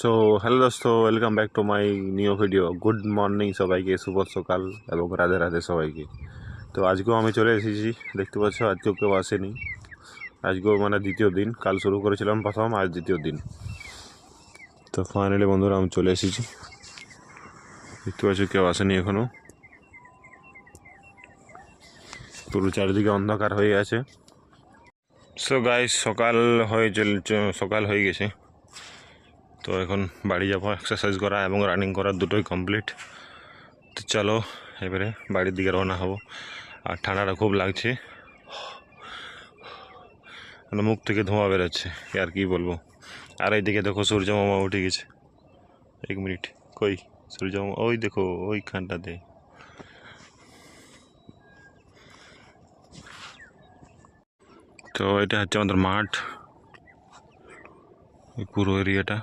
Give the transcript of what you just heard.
So hello দোস্ত, welcome back to my new video. Good morning সবাইকে, শুভ সকাল এবং রাধে রাধে সবাইকে। তো আজকেও আমি চলে এসেছি, দেখতে পাচ্ছ আজকেও কেউ আসেনি। আজকেও মানে দ্বিতীয় দিন, কাল শুরু করেছিলাম প্রথম, আজ দ্বিতীয় দিন। তো ফাইনালি বন্ধুরা আমি চলে এসেছি, দেখতে পাচ্ছ কেউ আসেনি এখনও। পুরো চারিদিকে অন্ধকার হয়ে গেছে। সো গাইস, সকাল হয়ে গেছে। তো এখন বাড়ি যাবো, এক্সারসাইজ করা এবং রানিং করা দুটোই কমপ্লিট। তো চলো এবারে বাড়ির দিকে রওনা হব। আর ঠান্ডাটা খুব লাগছে, মানে মুখ থেকে ধোঁয়া বেরোচ্ছে, আর কি বলবো। আর এইদিকে দেখো সূর্য মামা উঠে গেছে। এক মিনিট, কই সূর্য মামা? ওই দেখো ওইখানটাতে। তো এটা হচ্ছে আমাদের মাঠ, এই পুরো এরিয়াটা।